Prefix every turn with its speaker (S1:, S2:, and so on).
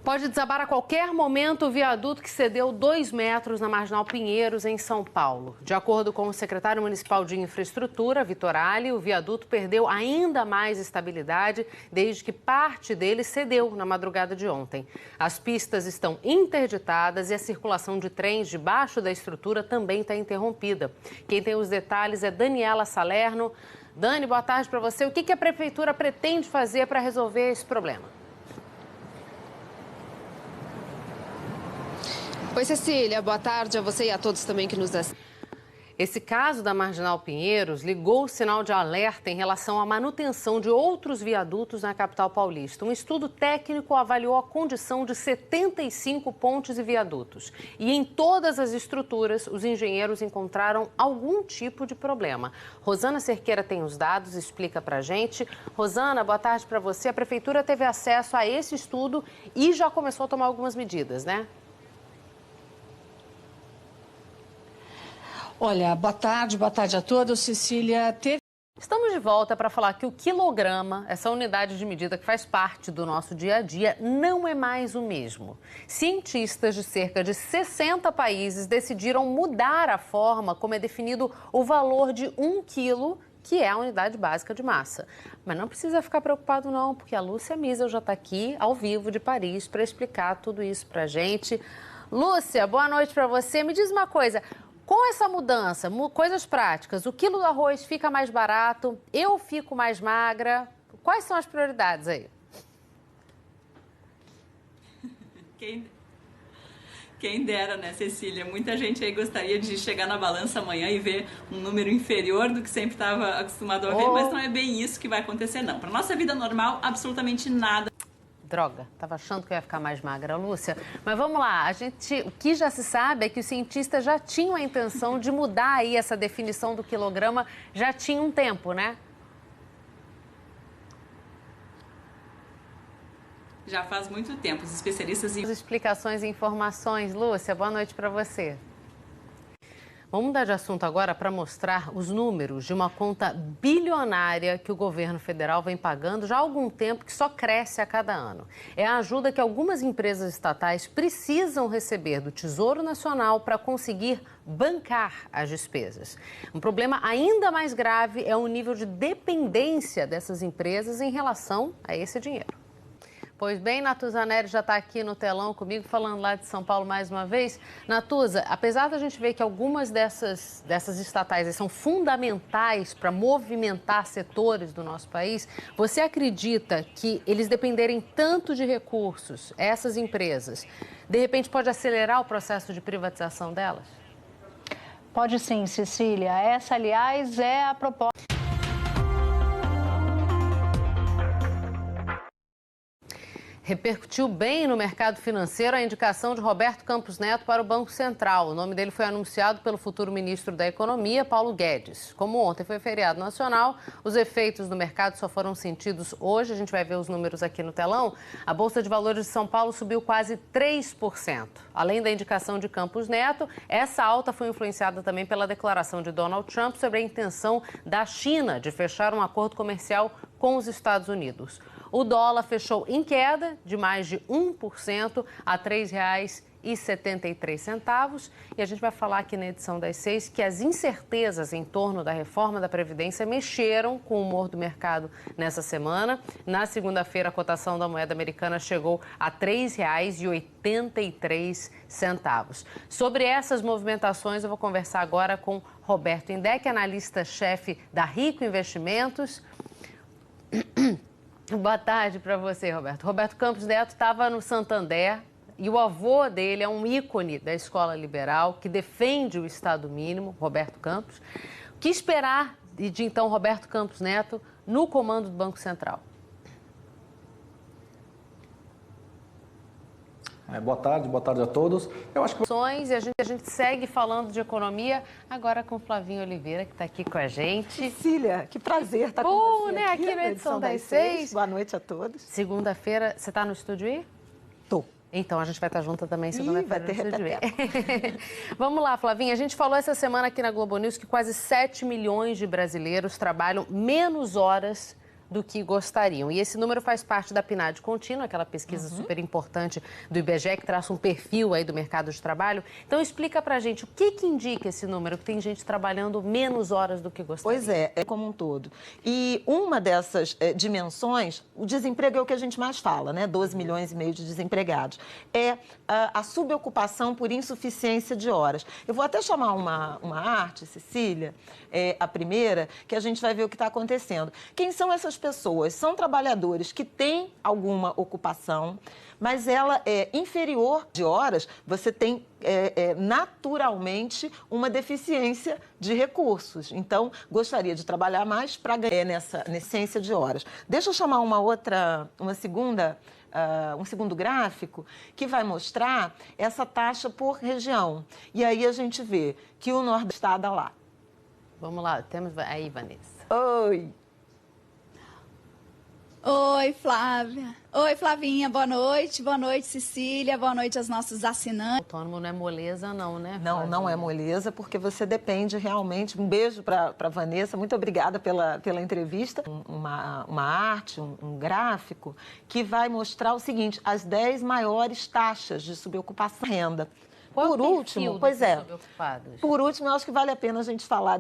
S1: Pode desabar a qualquer momento o viaduto que cedeu 2 metros na Marginal Pinheiros, em São Paulo. De acordo com o secretário municipal de Infraestrutura, Vitor Ali, o viaduto perdeu ainda mais estabilidade desde que parte dele cedeu na madrugada de ontem. As pistas estão interditadas e a circulação de trens debaixo da estrutura também está interrompida. Quem tem os detalhes é Daniela Salerno. Dani, boa tarde para você. O que a prefeitura pretende fazer para resolver esse problema?
S2: Oi, Cecília. Boa tarde a você e a todos também que nos assistem.
S1: Esse caso da Marginal Pinheiros ligou o sinal de alerta em relação à manutenção de outros viadutos na capital paulista. Um estudo técnico avaliou a condição de 75 pontes e viadutos. E em todas as estruturas, os engenheiros encontraram algum tipo de problema. Rosana Cerqueira tem os dados, explica pra gente. Rosana, boa tarde para você. A prefeitura teve acesso a esse estudo e já começou a tomar algumas medidas, né?
S3: Olha, boa tarde a todos. Cecília,
S1: Estamos de volta para falar que o quilograma, essa unidade de medida que faz parte do nosso dia a dia, não é mais o mesmo. Cientistas de cerca de 60 países decidiram mudar a forma como é definido o valor de 1 quilo, que é a unidade básica de massa. Mas não precisa ficar preocupado não, porque a Lúcia Miesel já está aqui, ao vivo, de Paris, para explicar tudo isso para a gente. Lúcia, boa noite para você. Me diz uma coisa... Com essa mudança, coisas práticas, o quilo do arroz fica mais barato, eu fico mais magra. Quais são as prioridades aí?
S4: Quem dera, né, Cecília? Muita gente aí gostaria de chegar na balança amanhã e ver um número inferior do que sempre estava acostumado a ver, mas não é bem isso que vai acontecer, não. Para nossa vida normal, absolutamente nada.
S1: Droga, estava achando que eu ia ficar mais magra, Lúcia. Mas vamos lá, o que já se sabe é que os cientistas já tinham a intenção de mudar aí essa definição do quilograma, já tinha um tempo, né?
S4: Já faz muito tempo, os especialistas...
S1: As explicações e informações, Lúcia, boa noite para você. Vamos mudar de assunto agora para mostrar os números de uma conta bilionária que o governo federal vem pagando já há algum tempo, que só cresce a cada ano. É a ajuda que algumas empresas estatais precisam receber do Tesouro Nacional para conseguir bancar as despesas. Um problema ainda mais grave é o nível de dependência dessas empresas em relação a esse dinheiro. Pois bem, Natuza Neri já está aqui no telão comigo, falando lá de São Paulo mais uma vez. Natuza, apesar da gente ver que algumas dessas estatais são fundamentais para movimentar setores do nosso país, você acredita que eles dependerem tanto de recursos, essas empresas, de repente pode acelerar o processo de privatização delas?
S5: Pode sim, Cecília. Essa, aliás, é a proposta.
S1: Repercutiu bem no mercado financeiro a indicação de Roberto Campos Neto para o Banco Central. O nome dele foi anunciado pelo futuro ministro da Economia, Paulo Guedes. Como ontem foi feriado nacional, os efeitos no mercado só foram sentidos hoje. A gente vai ver os números aqui no telão. A Bolsa de Valores de São Paulo subiu quase 3%. Além da indicação de Campos Neto, essa alta foi influenciada também pela declaração de Donald Trump sobre a intenção da China de fechar um acordo comercial com os Estados Unidos. O dólar fechou em queda de mais de 1% a R$ 3,73. E a gente vai falar aqui na edição das 6 que as incertezas em torno da reforma da Previdência mexeram com o humor do mercado nessa semana. Na segunda-feira, a cotação da moeda americana chegou a R$ 3,83. Sobre essas movimentações, eu vou conversar agora com Roberto Indec, analista-chefe da Rico Investimentos. Boa tarde para você, Roberto. Roberto Campos Neto estava no Santander e o avô dele é um ícone da escola liberal que defende o Estado mínimo, Roberto Campos. O que esperar de então Roberto Campos Neto no comando do Banco Central?
S6: Boa tarde a todos. Eu acho que...
S1: E a gente segue falando de economia, agora com o Flavinho Oliveira, que está aqui com a gente.
S7: Cecília, que prazer estar com você
S1: né? Aqui na edição das 6.
S7: Boa noite a todos.
S1: Segunda-feira, você está no estúdio aí?
S7: Tô.
S1: Então, a gente vai estar junto também segunda-feira no estúdio aí. Vamos lá, Flavinha. A gente falou essa semana aqui na Globo News que quase 7 milhões de brasileiros trabalham menos horas do que gostariam. E esse número faz parte da PNAD contínua, aquela pesquisa super importante do IBGE, que traça um perfil aí do mercado de trabalho. Então, explica pra gente o que indica esse número, que tem gente trabalhando menos horas do que gostaria.
S7: Pois é como um todo. E uma dessas dimensões, o desemprego é o que a gente mais fala, né? 12 milhões e meio de desempregados. É a subocupação por insuficiência de horas. Eu vou até chamar uma arte, Cecília, a primeira, que a gente vai ver o que está acontecendo. Quem são essas pessoas? São trabalhadores que têm alguma ocupação, mas ela é inferior de horas, você tem naturalmente uma deficiência de recursos. Então, gostaria de trabalhar mais para ganhar nessa essência de horas. Deixa eu chamar um segundo gráfico que vai mostrar essa taxa por região. E aí a gente vê que o Nordeste está lá.
S1: Vamos lá, temos aí, Vanessa.
S7: Oi!
S8: Oi, Flávia. Oi, Flavinha. Boa noite, Cecília. Boa noite aos nossos assinantes.
S1: Autônomo não é moleza não, né,
S7: Não,
S1: Flavinha?
S7: não é moleza, porque você depende realmente. Um beijo para a Vanessa. Muito obrigada pela entrevista. Uma arte, um gráfico que vai mostrar o seguinte, as 10 maiores taxas de subocupação da renda.
S1: Qual
S7: Por
S1: é o
S7: último,
S1: perfil
S7: pois
S1: desses
S7: é.
S1: subocupados?
S7: Por último, eu acho que vale a pena a gente falar